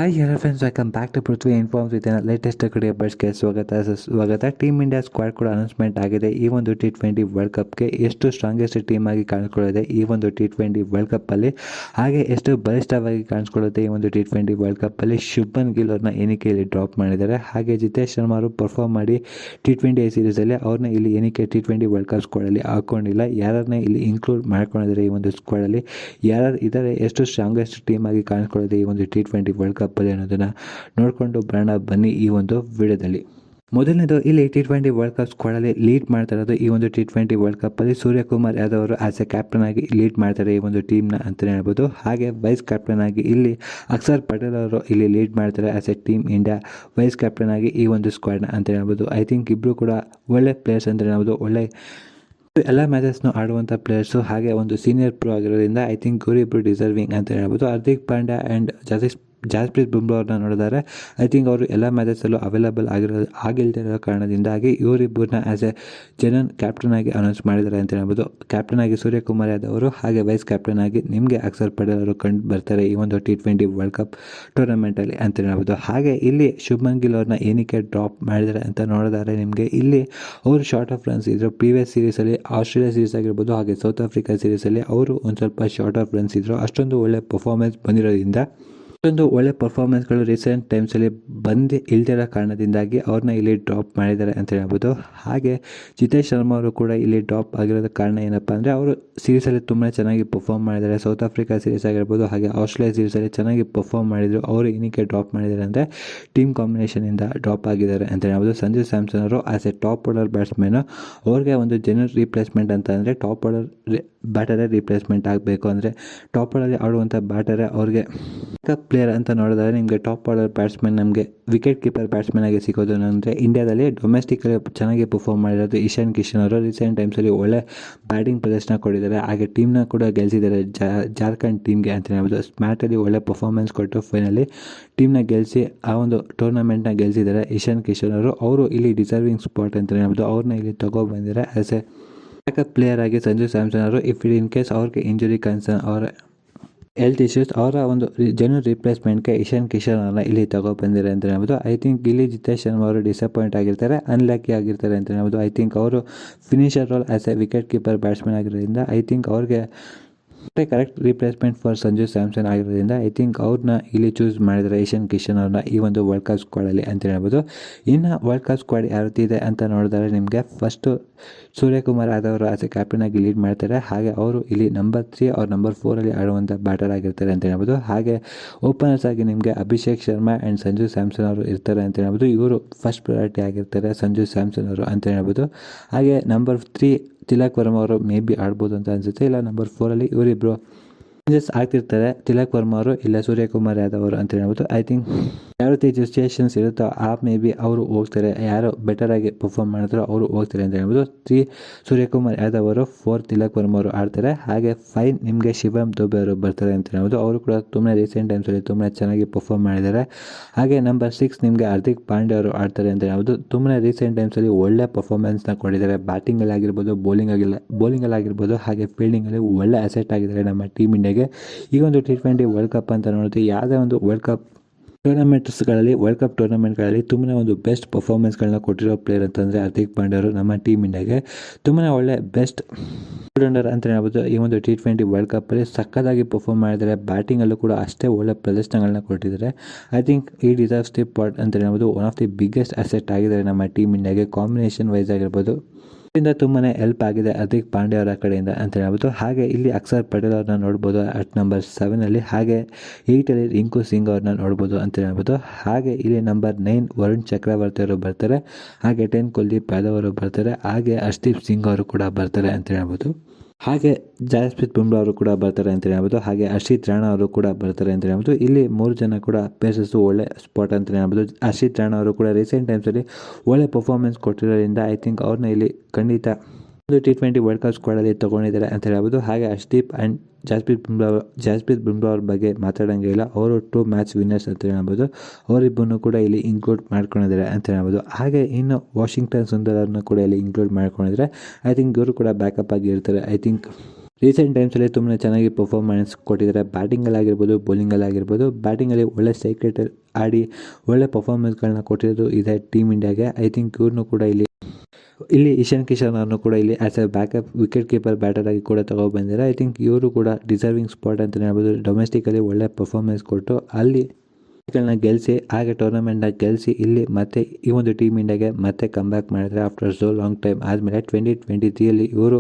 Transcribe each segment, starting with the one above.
Hi hello friends, welcome back to Prithvi informs with latest cricket ಅಪ್ಡೇಟ್ಸ್ಗೆ ಸ್ವಾಗತ. Team India squad ಕೂಡ announcement ಆಗಿದೆ. ಈ ಒಂದು T20 ವರ್ಲ್ಡ್ ಕಪ್ಗೆ ಎಷ್ಟು ಸ್ಟ್ರಾಂಗೆಸ್ಟ್ ಟೀಮ್ ಆಗಿ ಕಾಣಿಸ್ಕೊಳ್ಳಿದೆ ಈ ಒಂದು T20 ವರ್ಲ್ಡ್ ಕಪ್ಪಲ್ಲಿ, ಹಾಗೆ ಎಷ್ಟು ಬಲಿಷ್ಠವಾಗಿ ಕಾಣಿಸ್ಕೊಳ್ಳುತ್ತೆ ಈ ಒಂದು T20 ವರ್ಲ್ಡ್ ಕಪ್ಪಲ್ಲಿ. ಶುಭ್ಮನ್ ಗಿಲ್ ಅವ್ರನ್ನ ಎಣಿಕೆಯಲ್ಲಿ ಡ್ರಾಪ್ ಮಾಡಿದ್ದಾರೆ. ಹಾಗೆ ಜಿತೇಶ್ ಶರ್ಮಾ ಅವರು ಪರ್ಫಾರ್ಮ್ ಮಾಡಿ T20 ಸೀರೀಸಲ್ಲಿ ಅವ್ರನ್ನ ಇಲ್ಲಿ ಏನಕ್ಕೆ T20 ವರ್ಲ್ಡ್ ಕಪ್ ಸ್ಕ್ವಾಡಲ್ಲಿ ಹಾಕೊಂಡಿಲ್ಲ, ಯಾರನ್ನ ಇಲ್ಲಿ ಇನ್ಕ್ಲೂಡ್ ಮಾಡ್ಕೊಂಡಿದ್ದಾರೆ ಈ ಒಂದು ಸ್ಕ್ವಾಡಲ್ಲಿ, ಯಾರು ಇದ್ದಾರೆ, ಎಷ್ಟು ಸ್ಟ್ರಾಂಗೆಸ್ಟ್ ಟೀಮ್ ಆಗಿ ಕಾಣಿಸ್ಕೊಳ್ಳಿದೆ ಈ ಒಂದು T20 ವರ್ಲ್ಡ್ ಕಪ್ಪಲ್ಲಿ ಅನ್ನೋದನ್ನು ನೋಡಿಕೊಂಡು ಬರೋಣ ಬನ್ನಿ ಈ ಒಂದು ವಿಡಿಯೋದಲ್ಲಿ. ಮೊದಲನೇದು, ಇಲ್ಲಿ T20 ವರ್ಲ್ಡ್ ಕಪ್ ಸ್ಕ್ವಾಡಲ್ಲಿ ಲೀಡ್ ಮಾಡ್ತಾ ಇರೋದು ಈ ಒಂದು T20 ವರ್ಲ್ಡ್ ಕಪ್ಪಲ್ಲಿ ಸೂರ್ಯಕುಮಾರ್ ಯಾದವ್ ಅವರು ಆಸ್ ಎ ಕ್ಯಾಪ್ಟನ್ ಆಗಿ ಲೀಡ್ ಮಾಡ್ತಾರೆ ಈ ಒಂದು ಟೀಮ್ನ ಅಂತಲೇ ಹೇಳ್ಬೋದು. ಹಾಗೆ ವೈಸ್ ಕ್ಯಾಪ್ಟನ್ ಆಗಿ ಇಲ್ಲಿ ಅಕ್ಷರ್ ಪಟೇಲ್ ಅವರು ಇಲ್ಲಿ ಲೀಡ್ ಮಾಡ್ತಾರೆ as A team India vice captain ಆಗಿ ಈ ಒಂದು ಸ್ಕ್ವಾಡ್ನ ಅಂತ ಹೇಳ್ಬೋದು. ಐ ಥಿಂಕ್ ಇಬ್ಬರು ಕೂಡ ಒಳ್ಳೆ ಪ್ಲೇಯರ್ಸ್ ಅಂತ ಹೇಳ್ಬೋದು, ಒಳ್ಳೆ ಎಲ್ಲ ಮ್ಯಾಚಸ್ನು ಆಡುವಂಥ ಪ್ಲೇಯರ್ಸು, ಹಾಗೆ ಒಂದು ಸೀನಿಯರ್ ಪ್ರೋ ಆಗಿರೋದ್ರಿಂದ ಐ ಥಿಂಕ್ ಇವರಿಬ್ಬರು ಡಿಸರ್ವಿಂಗ್ ಅಂತ ಹೇಳ್ಬೋದು. ಹಾರ್ದಿಕ್ ಪಾಂಡ್ಯ ಆ್ಯಂಡ್ ಜಾಸ್ಪ್ರೀತ್ ಬುಮ್ರಾ ಅವ್ರನ್ನ ನೋಡಿದರೆ ಐ ಥಿಂಕ್ ಅವರು ಎಲ್ಲ ಮ್ಯಾಚಸ್ಸಲ್ಲೂ ಅವೈಲಬಲ್ ಆಗಿಲ್ದಿರೋ ಕಾರಣದಿಂದಾಗಿ ಇವರಿಬ್ಬರನ್ನ ಆ್ಯಸ್ ಎ ಜನರಲ್ ಕ್ಯಾಪ್ಟನ್ ಆಗಿ ಅನೌನ್ಸ್ ಮಾಡಿದ್ದಾರೆ ಅಂತ ಹೇಳ್ಬೋದು. ಕ್ಯಾಪ್ಟನ್ ಆಗಿ ಸೂರ್ಯಕುಮಾರ್ ಯಾದವ್ ಅವರು, ಹಾಗೆ ವೈಸ್ ಕ್ಯಾಪ್ಟನ್ ಆಗಿ ನಿಮಗೆ ಅಕ್ಷರ್ ಪಟೇಲ್ ಅವರು ಕಂಡು ಬರ್ತಾರೆ ಈ ಒಂದು T20 ವರ್ಲ್ಡ್ ಕಪ್ ಟೂರ್ನಮೆಂಟಲ್ಲಿ ಅಂತ ಹೇಳ್ಬೋದು. ಹಾಗೆ ಇಲ್ಲಿ ಶುಭ್ಮನ್ ಗಿಲ್ ಅವ್ರನ್ನ ಏನಕ್ಕೆ ಡ್ರಾಪ್ ಮಾಡಿದ್ದಾರೆ ಅಂತ ನೋಡಿದರೆ, ನಿಮಗೆ ಇಲ್ಲಿ ಅವರು ಶಾರ್ಟ್ ಆಫ್ ರನ್ಸ್ ಇದ್ದರು. ಪ್ರೀವಿಯಸ್ ಸೀರೀಸಲ್ಲಿ ಆಸ್ಟ್ರೇಲಿಯಾ ಸೀರೀಸ್ ಆಗಿರ್ಬೋದು, ಹಾಗೆ ಸೌತ್ ಆಫ್ರಿಕಾ ಸೀರೀಸಲ್ಲಿ ಅವರು ಒಂದು ಸ್ವಲ್ಪ ಶಾರ್ಟ್ ಆಫ್ ರನ್ಸ್ ಇದ್ದರು. ಅಷ್ಟೊಂದು ಒಳ್ಳೆ ಪರ್ಫಾರ್ಮೆನ್ಸ್ ಬಂದಿರೋದ್ರಿಂದ, ಅಷ್ಟೊಂದು ಒಳ್ಳೆ ಪರ್ಫಾರ್ಮೆನ್ಸ್ಗಳು ರೀಸೆಂಟ್ ಟೈಮ್ಸಲ್ಲಿ ಬಂದು ಇಲ್ದಿರೋ ಕಾರಣದಿಂದಾಗಿ ಅವ್ರನ್ನ ಇಲ್ಲಿ ಡ್ರಾಪ್ ಮಾಡಿದ್ದಾರೆ ಅಂತ ಹೇಳ್ಬೋದು. ಹಾಗೆ ಜಿತೇಶ್ ಶರ್ಮಾ ಅವರು ಕೂಡ ಇಲ್ಲಿ ಡ್ರಾಪ್ ಆಗಿರೋದ ಕಾರಣ ಏನಪ್ಪ ಅಂದರೆ, ಅವರು ಸೀರೀಸಲ್ಲಿ ತುಂಬಾ ಚೆನ್ನಾಗಿ ಪರ್ಫಾರ್ಮ್ ಮಾಡಿದ್ದಾರೆ. ಸೌತ್ ಆಫ್ರಿಕಾ ಸೀರೀಸ್ ಆಗಿರ್ಬೋದು, ಹಾಗೆ ಆಸ್ಟ್ರೇಲಿಯಾ ಸೀರೀಸಲ್ಲಿ ಚೆನ್ನಾಗಿ ಪರ್ಫಾರ್ಮ್ ಮಾಡಿದರು. ಅವರು ಏನಕ್ಕೆ ಡ್ರಾಪ್ ಮಾಡಿದ್ದಾರೆ ಅಂದರೆ, ಟೀಮ್ ಕಾಂಬಿನೇಷನಿಂದ ಡ್ರಾಪ್ ಆಗಿದ್ದಾರೆ ಅಂತ ಹೇಳ್ಬೋದು. ಸಂಜು ಸ್ಯಾಮ್ಸನ್ ಅವರು as A top order batsman, ಅವ್ರಿಗೆ ಒಂದು ಜನರಲ್ ರೀಪ್ಲೇಸ್ಮೆಂಟ್ ಅಂತ ಅಂದರೆ ಟಾಪ್ ಆರ್ಡರ್ ಬ್ಯಾಟರೇ ರೀಪ್ಲೇಸ್ಮೆಂಟ್ ಆಗಬೇಕು, ಅಂದರೆ ಟಾಪ್ ಆರ್ಡರಲ್ಲಿ ಆಡುವಂಥ ಬ್ಯಾಟರೇ ಅವ್ರಿಗೆ ಬ್ಯಾಕಪ್ ಪ್ಲೇಯರ್ ಅಂತ ನೋಡಿದ್ರೆ, ನಿಮಗೆ ಟಾಪ್ ಆರ್ಡರ್ ಬ್ಯಾಟ್ಸ್ಮನ್ ನಮಗೆ ವಿಕೆಟ್ ಕೀಪರ್ ಬ್ಯಾಟ್ಸ್ಮನ್ ಆಗಿ ಸಿಗೋದು ಅಂದರೆ ಇಂಡಿಯಾದಲ್ಲಿ ಡೊಮೆಸ್ಟಿಕಲ್ಲಿ ಚೆನ್ನಾಗಿ ಪರ್ಫಾರ್ಮ್ ಮಾಡಿರೋದು ಇಶಾನ್ ಕಿಶನ್ ಅವರು. ರೀಸೆಂಟ್ ಟೈಮ್ಸಲ್ಲಿ ಒಳ್ಳೆ ಬ್ಯಾಟಿಂಗ್ ಪ್ರದರ್ಶನ ಕೊಟ್ಟಿದ್ದಾರೆ, ಹಾಗೆ ಟೀಮ್ನ ಕೂಡ ಗೆಲ್ಲಿಸಿದ್ದಾರೆ ಜಾರ್ಖಂಡ್ ಟೀಮ್ಗೆ ಅಂತ ಹೇಳ್ಬೋದು. ಸ್ಮ್ಯಾಟಲ್ಲಿ ಒಳ್ಳೆ ಪರ್ಫಾರ್ಮೆನ್ಸ್ ಕೊಟ್ಟು ಫೈನಲಿ ಟೀಮ್ನ ಗೆಲ್ಲಿಸಿ ಆ ಒಂದು ಟೂರ್ನಮೆಂಟ್ನ ಗೆಲ್ಲಿಸಿದ್ದಾರೆ ಇಶಾನ್ ಕಿಶನ್ ಅವರು. ಅವರು ಇಲ್ಲಿ ಡಿಸರ್ವಿಂಗ್ ಸ್ಪಾಟ್ ಅಂತ ಹೇಳ್ಬೋದು. ಅವ್ರನ್ನ ಇಲ್ಲಿ ತಗೊಬಂದಿದ್ದಾರೆ ಆ್ಯಸ್ ಎ ಬ್ಯಾಕಪ್ ಪ್ಲೇಯರ್ ಆಗಿ ಸಂಜು ಸ್ಯಾಮ್ಸನ್ ಅವರು. ಇನ್ ಕೇಸ್ ಅವ್ರಿಗೆ ಇಂಜುರಿ ಕನ್ಸರ್ನ್, ಅವರ ಹೆಲ್ತ್ ಇಶ್ಯೂಸ್, ಅವರ ಒಂದು ಜನರಲ್ ರಿಪ್ಲೇಸ್ಮೆಂಟ್ಗೆ ಇಶಾನ್ ಕಿಶನ್ ಅವ್ರನ್ನ ಇಲ್ಲಿ ತಗೊಬಂದಿದ್ದಾರೆ ಅಂತ ಹೇಳ್ಬೋದು. ಐ ಥಿಂಕ್ ಇಲ್ಲಿ ಜಿತೇಶ್ ಶರ್ಮಾ ಅವರು ಡಿಸಪಾಯಿಂಟ್ ಆಗಿರ್ತಾರೆ, ಅನ್ಲಕ್ಕಿ ಆಗಿರ್ತಾರೆ ಅಂತ ಹೇಳ್ಬೋದು. ಐ ಥಿಂಕ್ ಅವರು finisher role as a wicket keeper batsman ಆಗಿರೋದ್ರಿಂದ ಐ ಥಿಂಕ್ ಅವ್ರಿಗೆ correct replacement for Sanju Samson ಆಗಿರೋದ್ರಿಂದ ಐ ಥಿಂಕ್ ಅವ್ರನ್ನ ಇಲ್ಲಿ ಚೂಸ್ ಮಾಡಿದ್ದಾರೆ ಇಶಾನ್ ಕಿಶನ್ ಅವ್ರನ್ನ ಈ ಒಂದು ವರ್ಲ್ಡ್ ಕಪ್ ಸ್ಕ್ವಾಡಲ್ಲಿ ಅಂತ ಹೇಳ್ಬೋದು. ಇನ್ನು ವರ್ಲ್ಡ್ ಕಪ್ ಸ್ಕ್ವಾಡ್ ಯಾವ ರೀತಿ ಇದೆ ಅಂತ ನೋಡಿದ್ರೆ, ನಿಮಗೆ ಫಸ್ಟು ಸೂರ್ಯಕುಮಾರ್ ಯಾದವ್ ಅವರು ಆಸ್ ಎ ಕ್ಯಾಪ್ಟನ್ ಆಗಿ ಲೀಡ್ ಮಾಡ್ತಾರೆ. ಹಾಗೆ ಅವರು ಇಲ್ಲಿ ನಂಬರ್ 3 ಅವ್ರು ನಂಬರ್ 4 ಆಡುವಂಥ ಬ್ಯಾಟರ್ ಆಗಿರ್ತಾರೆ ಅಂತ ಹೇಳ್ಬೋದು. ಹಾಗೆ ಓಪನರ್ಸ್ ಆಗಿ ನಿಮಗೆ ಅಭಿಷೇಕ್ ಶರ್ಮಾ ಆ್ಯಂಡ್ ಸಂಜು ಸ್ಯಾಮ್ಸನ್ ಅವರು ಇರ್ತಾರೆ ಅಂತ ಹೇಳ್ಬೋದು. ಇವರು ಫಸ್ಟ್ ಪ್ರಯಾರಿಟಿ ಆಗಿರ್ತಾರೆ ಸಂಜು ಸ್ಯಾಮ್ಸನ್ ಅವರು ಅಂತ ಹೇಳ್ಬೋದು. ಹಾಗೆ ನಂಬರ್ 3 ತಿಲಕ್ ವರ್ಮಾ ಅವರು ಮೇ ಬಿ ಆಡ್ಬೋದು ಅಂತ ಅನಿಸುತ್ತೆ. ಇಲ್ಲ ನಂಬರ್ 4 ಇವರಿಬ್ಬರು ಚೇಂಜಸ್ ಆಗ್ತಿರ್ತಾರೆ, ತಿಲಕ್ ವರ್ಮಾ ಅವರು ಇಲ್ಲ ಸೂರ್ಯಕುಮಾರ್ ಯಾದವ್ ಅವರು ಅಂತ ಹೇಳ್ಬೋದು. ಐ ಥಿಂಕ್ ಯಾವ ರೀತಿ ಸಿಚುಯೇಷನ್ಸ್ ಇರುತ್ತೋ ಆ ಮೇ ಬಿ ಅವರು ಹೋಗ್ತಾರೆ, ಯಾರು ಬೆಟರಾಗಿ ಪರ್ಫಾರ್ಮ್ ಮಾಡಿದ್ರು ಅವರು ಹೋಗ್ತಾರೆ ಅಂತ ಹೇಳ್ಬೋದು. 3 ಸೂರ್ಯಕುಮಾರ್ ಯಾದವ್ ಅವರು, 4 ತಿಲಕ್ ವರ್ಮಾ ಅವರು ಆಡ್ತಾರೆ. ಹಾಗೆ 5 ನಿಮಗೆ ಶಿವಮ್ ದುಬೆ ಅವರು ಬರ್ತಾರೆ ಅಂತ ಹೇಳ್ಬೋದು. ಅವರು ಕೂಡ ತುಂಬ ರೀಸೆಂಟ್ ಟೈಮ್ಸಲ್ಲಿ ತುಂಬ ಚೆನ್ನಾಗಿ ಪರ್ಫಾರ್ಮ್ ಮಾಡಿದ್ದಾರೆ. ಹಾಗೆ ನಂಬರ್ 6 ನಿಮಗೆ ಹಾರ್ದಿಕ್ ಪಾಂಡ್ಯ ಅವರು ಆಡ್ತಾರೆ ಅಂತ ಹೇಳ್ಬೋದು. ತುಂಬ ರೀಸೆಂಟ್ ಟೈಮ್ಸಲ್ಲಿ ಒಳ್ಳೆ ಪರ್ಫಾರ್ಮೆನ್ಸ್ನ ಕೊಟ್ಟಿದ್ದಾರೆ, ಬ್ಯಾಟಿಂಗಲ್ಲಿ ಆಗಿರ್ಬೋದು, ಬೌಲಿಂಗಲ್ಲಿ ಆಗಿರ್ಬೋದು, ಹಾಗೆ ಫೀಲ್ಡಿಂಗಲ್ಲಿ ಒಳ್ಳೆ ಅಸೆಟ್ ಆಗಿದ್ದಾರೆ ನಮ್ಮ ಟೀಮ್ ಇಂಡಿಯಾಗೆ. ಈ ಒಂದು T20 ವರ್ಲ್ಡ್ ಕಪ್ ಅಂತ ನೋಡಿದ್ರೆ, ಯಾವುದೇ ಒಂದು ವರ್ಲ್ಡ್ ಕಪ್ ಟೂರ್ನಮೆಂಟ್ಗಳಲ್ಲಿ ತುಂಬಾ ಒಂದು ಬೆಸ್ಟ್ ಪರ್ಫಾರ್ಮೆನ್ಸ್ಗಳನ್ನ ಕೊಟ್ಟಿರೋ ಪ್ಲೇಯರ್ ಅಂತಂದರೆ ಹಾರ್ದಿಕ್ ಪಾಂಡ್ಯ ಅವರು ನಮ್ಮ ಟೀಮ್ ಇಂಡಿಯಾಗೆ ತುಂಬಾ ಒಳ್ಳೆ ಬೆಸ್ಟ್ ಆಲ್ರೌಂಡರ್ ಅಂತ ಹೇಳ್ಬೋದು. ಈ ಒಂದು T20 ವರ್ಲ್ಡ್ ಕಪ್ಪಲ್ಲಿ ಸಕ್ಕತ್ತಾಗಿ ಪರ್ಫಾರ್ಮ್ ಮಾಡಿದ್ದಾರೆ. ಬ್ಯಾಟಿಂಗಲ್ಲೂ ಕೂಡ ಅಷ್ಟೇ ಒಳ್ಳೆ ಪ್ರದರ್ಶನಗಳನ್ನ ಕೊಟ್ಟಿದ್ದಾರೆ. ಐ ಥಿಂಕ್ ಈ ಡಿಸರ್ವ್ಸ್ ದಿ ಪಾಟ್ ಅಂತ ಹೇಳ್ಬೋದು. One of the biggest asset ಆಗಿದ್ದಾರೆ ನಮ್ಮ ಟೀಮ್ ಇಂಡಿಯಾಗೆ, ಕಾಂಬಿನೇಷನ್ ವೈಸ್ ಆಗಿರ್ಬೋದು. ಇದರಿಂದ ತುಂಬಾ ಹೆಲ್ಪ್ ಆಗಿದೆ ಹಾರ್ದಿಕ್ ಪಾಂಡ್ಯ ಅವರ ಕಡೆಯಿಂದ ಅಂತ ಹೇಳ್ಬೋದು. ಹಾಗೆ ಇಲ್ಲಿ ಅಕ್ಷರ್ ಪಟೇಲ್ ಅವ್ರನ್ನ ನೋಡ್ಬೋದು ಅಟ್ ನಂಬರ್ 7, ಹಾಗೆ 8 ರಿಂಕು ಸಿಂಗ್ ಅವ್ರನ್ನ ನೋಡ್ಬೋದು ಅಂತ ಹೇಳ್ಬೋದು. ಹಾಗೆ ಇಲ್ಲಿ ನಂಬರ್ 9 ವರುಣ್ ಚಕ್ರವರ್ತಿ ಅವರು ಬರ್ತಾರೆ. ಹಾಗೆ 10 ಕುಲ್ದೀಪ್ ಯಾದವ್ ಅವರು ಬರ್ತಾರೆ. ಹಾಗೆ ಹರ್ಷದೀಪ್ ಸಿಂಗ್ ಅವರು ಕೂಡ ಬರ್ತಾರೆ ಅಂತ ಹೇಳ್ಬೋದು. ಹಾಗೆ ಜಾಸ್ಪ್ರೀತ್ ಬುಮ್ರಾ ಅವರು ಕೂಡ ಬರ್ತಾರೆ ಅಂತ ಹೇಳ್ಬೋದು. ಹಾಗೆ ಹರ್ಷಿತ್ ರಾಣಾ ಅವರು ಕೂಡ ಬರ್ತಾರೆ ಅಂತ ಹೇಳ್ಬೋದು. ಇಲ್ಲಿ 3 ಜನ ಕೂಡ ಪೇಸಸ್ಸು ಒಳ್ಳೆ ಸ್ಪಾಟ್ ಅಂತ ಹೇಳ್ಬೋದು. ಹರ್ಷಿತ್ ರಾಣಾ ಅವರು ಕೂಡ ರೀಸೆಂಟ್ ಟೈಮ್ಸಲ್ಲಿ ಒಳ್ಳೆ ಪರ್ಫಾರ್ಮೆನ್ಸ್ ಕೊಟ್ಟಿರೋದ್ರಿಂದ ಐ ಥಿಂಕ್ ಅವ್ರನ್ನ ಇಲ್ಲಿ ಖಂಡಿತ ಒಂದು T20 ವರ್ಲ್ಡ್ ಕಪ್ ಸ್ಕ್ವಾಡಲ್ಲಿ ತೊಗೊಂಡಿದ್ದಾರೆ ಅಂತ ಹೇಳ್ಬೋದು. ಹಾಗೆ ಹರ್ಷದೀಪ್ ಆ್ಯಂಡ್ ಜಾಸ್ಪ್ರೀತ್ ಬುಮ್ರಾ ಅವ್ರ ಬಗ್ಗೆ ಮಾತಾಡೋಂಗೆ ಇಲ್ಲ, ಅವರು 2 ಮ್ಯಾಚ್ ವಿನ್ನರ್ಸ್ ಅಂತ ಹೇಳ್ಬೋದು. ಅವರಿಬ್ಬರನ್ನು ಕೂಡ ಇಲ್ಲಿ ಇನ್ಕ್ಲೂಡ್ ಮಾಡ್ಕೊಂಡಿದ್ದಾರೆ ಅಂತ ಹೇಳ್ಬೋದು. ಹಾಗೆ ಇನ್ನು ವಾಷಿಂಗ್ಟನ್ ಸುಂದರ್ ಅವ್ರನ್ನ ಕೂಡ ಇಲ್ಲಿ ಇನ್ಕ್ಲೂಡ್ ಮಾಡ್ಕೊಂಡಿದ್ದಾರೆ. ಐ ಥಿಂಕ್ ಇವರು ಕೂಡ ಬ್ಯಾಕಪ್ ಆಗಿ ಇರ್ತಾರೆ. ಐ ಥಿಂಕ್ ರೀಸೆಂಟ್ ಟೈಮ್ಸಲ್ಲಿ ತುಂಬಾ ಚೆನ್ನಾಗಿ ಪರ್ಫಾರ್ಮೆನ್ಸ್ ಕೊಟ್ಟಿದ್ದಾರೆ. ಬ್ಯಾಟಿಂಗಲ್ಲಾಗಿರ್ಬೋದು, ಬೌಲಿಂಗಲ್ಲಾಗಿರ್ಬೋದು. ಬ್ಯಾಟಿಂಗಲ್ಲಿ ಒಳ್ಳೆ ಸ್ಟ್ರೈಕ್ ರೇಟ್ ಆಡಿ ಒಳ್ಳೆ ಪರ್ಫಾರ್ಮೆನ್ಸ್ಗಳನ್ನ ಕೊಟ್ಟಿರೋದು ಇದೆ ಟೀಮ್ ಇಂಡಿಯಾಗೆ. ಐ ಥಿಂಕ್ ಇವ್ರನ್ನೂ ಕೂಡ ಇಲ್ಲಿ ಇಶಾನ್ ಕಿಶನ್ ಅವ್ರನ್ನೂ ಕೂಡ ಇಲ್ಲಿ as A backup wicket keeper batter ಆಗಿ ಕೂಡ ತಗೊಬಂದಿದ್ದಾರೆ. ಐ ಥಿಂಕ್ ಇವರು ಕೂಡ ಡಿಸರ್ವಿಂಗ್ ಸ್ಪಾಟ್ ಅಂತಲೇ ಹೇಳ್ಬೋದು. ಡೊಮೆಸ್ಟಿಕಲ್ಲಿ ಒಳ್ಳೆ ಪರ್ಫಾರ್ಮೆನ್ಸ್ ಕೊಟ್ಟು ಅಲ್ಲಿ ಗಳನ್ನ ಗೆಲ್ಲಿಸಿ ಹಾಗೆ ಟೂರ್ನಮೆಂಟ್ನ ಗೆಲ್ಲಿಸಿ ಇಲ್ಲಿ ಮತ್ತೆ ಈ ಒಂದು ಟೀಮ್ ಇಂಡಿಯಾಗೆ ಮತ್ತೆ ಕಮ್ ಬ್ಯಾಕ್ ಮಾಡಿದರೆ ಆಫ್ಟರ್ ಸೋ ಲಾಂಗ್ ಟೈಮ್ ಆದಮೇಲೆ 2023 ಇವರು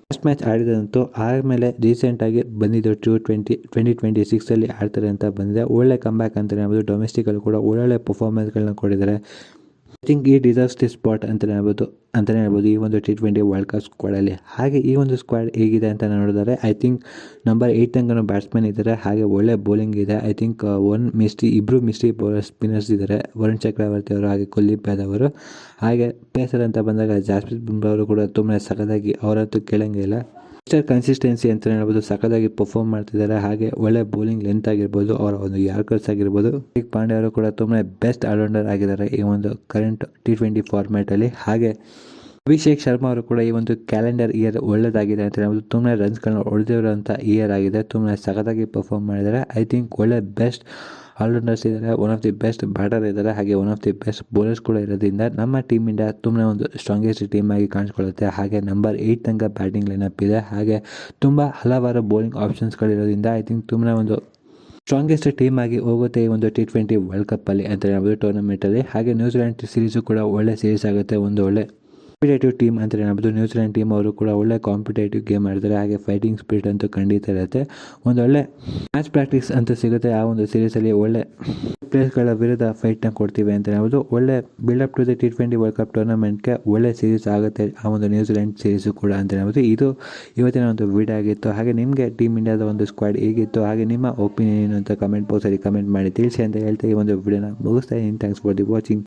ಫಸ್ಟ್ ಮ್ಯಾಚ್ ಆಡಿದಂತೂ ಆದಮೇಲೆ ರೀಸೆಂಟಾಗಿ ಬಂದಿದ್ದು 2026 ಆಡ್ತಾರೆ ಅಂತ ಬಂದಿದೆ. ಒಳ್ಳೆ ಕಮ್ ಬ್ಯಾಕ್ ಅಂತಲೇ ಹೇಳ್ಬೋದು. ಡೊಮೆಸ್ಟಿಕಲ್ಲಿ ಕೂಡ ಒಳ್ಳೊಳ್ಳೆ ಪರ್ಫಾರ್ಮೆನ್ಸ್ಗಳನ್ನ ಕೊಟ್ಟಿದ್ದಾರೆ. ಐ ಥಿಂಕ್ ಈ ಡಿಸರ್ವ್ಸ್ ದಿ ಸ್ಪಾಟ್ ಅಂತಲೇ ಹೇಳ್ಬೋದು ಈ ಒಂದು T20 ವರ್ಲ್ಡ್ ಕಪ್ ಸ್ಕ್ವಾಡಲ್ಲಿ. ಹಾಗೆ ಈ ಒಂದು ಸ್ಕ್ವಾಡ್ ಹೇಗಿದೆ ಅಂತ ನೋಡಿದರೆ ಐ ಥಿಂಕ್ ನಂಬರ್ 8 ತನಕ ಬ್ಯಾಟ್ಸ್ಮನ್ ಇದ್ದಾರೆ. ಹಾಗೆ ಒಳ್ಳೆ ಬೌಲಿಂಗ್ ಇದೆ. ಐ ಥಿಂಕ್ ಇಬ್ಬರು ಮಿಸ್ಟ್ರಿ ಬೌಲರ್ ಸ್ಪಿನ್ನರ್ಸ್ ಇದ್ದಾರೆ, ವರುಣ್ ಚಕ್ರವರ್ತಿ ಅವರು ಹಾಗೆ ಕುಲ್ದೀಪ್ ಯಾದವ್ ಅವರು. ಹಾಗೆ ಪೇಸರ್ ಅಂತ ಬಂದಾಗ ಜಾಸ್ಪ್ರೀತ್ ಬುಮ್ರಾ ಅವರು ಕೂಡ ತುಂಬಾ ಸಖತ್ತಾಗಿ ಅವರಂತೂ ಕೇಳಂಗಿಲ್ಲ. ಮಿಸ್ಟರ್ ಕನ್ಸಿಸ್ಟೆನ್ಸಿ ಅಂತ ಹೇಳ್ಬೋದು. ಸಖತ್ತಾಗಿ ಪರ್ಫಾರ್ಮ್ ಮಾಡ್ತಿದ್ದಾರೆ. ಹಾಗೆ ಒಳ್ಳೆ ಬೌಲಿಂಗ್ ಲೆಂತ್ ಆಗಿರ್ಬೋದು, ಅವರ ಒಂದು ಯಾರ್ಕರ್ಸ್ ಆಗಿರ್ಬೋದು. ಹಾರ್ದಿಕ್ ಪಾಂಡ್ಯ ಅವರು ಕೂಡ ತುಂಬಾ ಬೆಸ್ಟ್ ಆಲ್ರೌಂಡರ್ ಆಗಿದ್ದಾರೆ ಈ ಒಂದು ಕರೆಂಟ್ T20 ಫಾರ್ಮ್ಯಾಟಲ್ಲಿ. ಹಾಗೆ ಅಭಿಷೇಕ್ ಶರ್ಮಾ ಅವರು ಕೂಡ ಈ ಒಂದು ಕ್ಯಾಲೆಂಡರ್ ಇಯರ್ ಒಳ್ಳೆಯದಾಗಿದೆ ಅಂತ ಹೇಳ್ಬೋದು. ತುಂಬಾ ರನ್ಸ್ಗಳನ್ನ ಹೊಡೆದಿರೋಂಥ ಇಯರ್ ಆಗಿದೆ. ತುಂಬಾ ಸಖತ್ತಾಗಿ ಪರ್ಫಾರ್ಮ್ ಮಾಡಿದ್ದಾರೆ. ಐ ಥಿಂಕ್ ಒಳ್ಳೆ ಬೆಸ್ಟ್ ಆಲ್ರೌಂಡರ್ಸ್ ಇದ್ದಾರೆ. One of the best batter ಇದ್ದಾರೆ. ಹಾಗೆ one of the best bowlers ಕೂಡ ಇರೋದ್ರಿಂದ ನಮ್ಮ ಟೀಮ್ ಇಂಡಿಯಾ ತುಂಬಾ ಒಂದು ಸ್ಟ್ರಾಂಗೆಸ್ಟ್ ಟೀಮ್ ಆಗಿ ಕಾಣಿಸ್ಕೊಳ್ಳುತ್ತೆ. ಹಾಗೆ ನಂಬರ್ 8 ತನಕ ಬ್ಯಾಟಿಂಗ್ ಲೈನಪ್ ಇದೆ. ಹಾಗೆ ತುಂಬ ಹಲವಾರು ಬೌಲಿಂಗ್ ಆಪ್ಷನ್ಸ್ಗಳಿರೋದ್ರಿಂದ ಐ ಥಿಂಕ್ ತುಂಬಾ ಒಂದು ಸ್ಟ್ರಾಂಗೆಸ್ಟ್ ಟೀಮ್ ಆಗಿ ಹೋಗುತ್ತೆ ಈ ಒಂದು T20 ವರ್ಲ್ಡ್ ಕಪ್ಪಲ್ಲಿ ಅಂತ ಹೇಳ್ಬೋದು ಟೂರ್ನಮೆಂಟಲ್ಲಿ. ಹಾಗೆ ನ್ಯೂಜಿಲೆಂಡ್ ಸೀರೀಸು ಕೂಡ ಒಳ್ಳೆ ಸೀರೀಸ್ ಆಗುತ್ತೆ. ಒಂದು ಒಳ್ಳೆ ಕಾಂಪಿಟೇಟಿವ್ ಟೀಮ್ ಅಂತ ಹೇಳ್ಬೋದು. ನ್ಯೂಜಿಲೆಂಡ್ ಟೀಮ್ ಅವರು ಕೂಡ ಒಳ್ಳೆ ಕಾಂಪಿಟೇಟಿವ್ ಗೇಮ್ ಆಡ್ತಾರೆ. ಹಾಗೆ ಫೈಟಿಂಗ್ ಸ್ಪಿರಿಟ್ ಅಂತೂ ಖಂಡಿತ ಇರುತ್ತೆ. ಒಂದು ಒಳ್ಳೆ ಮ್ಯಾಚ್ ಪ್ರಾಕ್ಟೀಸ್ ಅಂತೂ ಸಿಗುತ್ತೆ ಆ ಒಂದು ಸೀರೀಸಲ್ಲಿ. ಒಳ್ಳೆ ಪ್ಲೇಯರ್ಸ್ಗಳ ವಿರುದ್ಧ ಫೈಟ್ನ ಕೊಡ್ತೀವಿ ಅಂತ ಹೇಳ್ಬೋದು. ಒಳ್ಳೆ buildup to the T20 world cup ಟೂರ್ನಮೆಂಟ್ಗೆ ಒಳ್ಳೆ ಸೀರೀಸ್ ಆಗುತ್ತೆ ಆ ಒಂದು ನ್ಯೂಜಿಲೆಂಡ್ ಸೀರೀಸು ಕೂಡ ಅಂತ ಹೇಳ್ಬೋದು. ಇದು ಇವತ್ತಿನ ಒಂದು ವಿಡಿಯೋ ಆಗಿತ್ತು. ಹಾಗೆ ನಿಮಗೆ ಟೀಮ್ ಇಂಡಿಯಾದ ಒಂದು ಸ್ಕ್ವಾಡ್ ಹೇಗಿತ್ತು, ಹಾಗೆ ನಿಮ್ಮ ಒಪಿನಿಯನ್ ಏನು ಅಂತ ಕಮೆಂಟ್ ಬಾಕ್ಸಲ್ಲಿ ಕಮೆಂಟ್ ಮಾಡಿ ತಿಳಿಸಿ ಅಂತ ಹೇಳ್ತಾ ಈ ಒಂದು ವಿಡಿಯೋನ ಮುಗಿಸ್ತಾ ಇದ್ದೀನಿ. Thanks for the watching.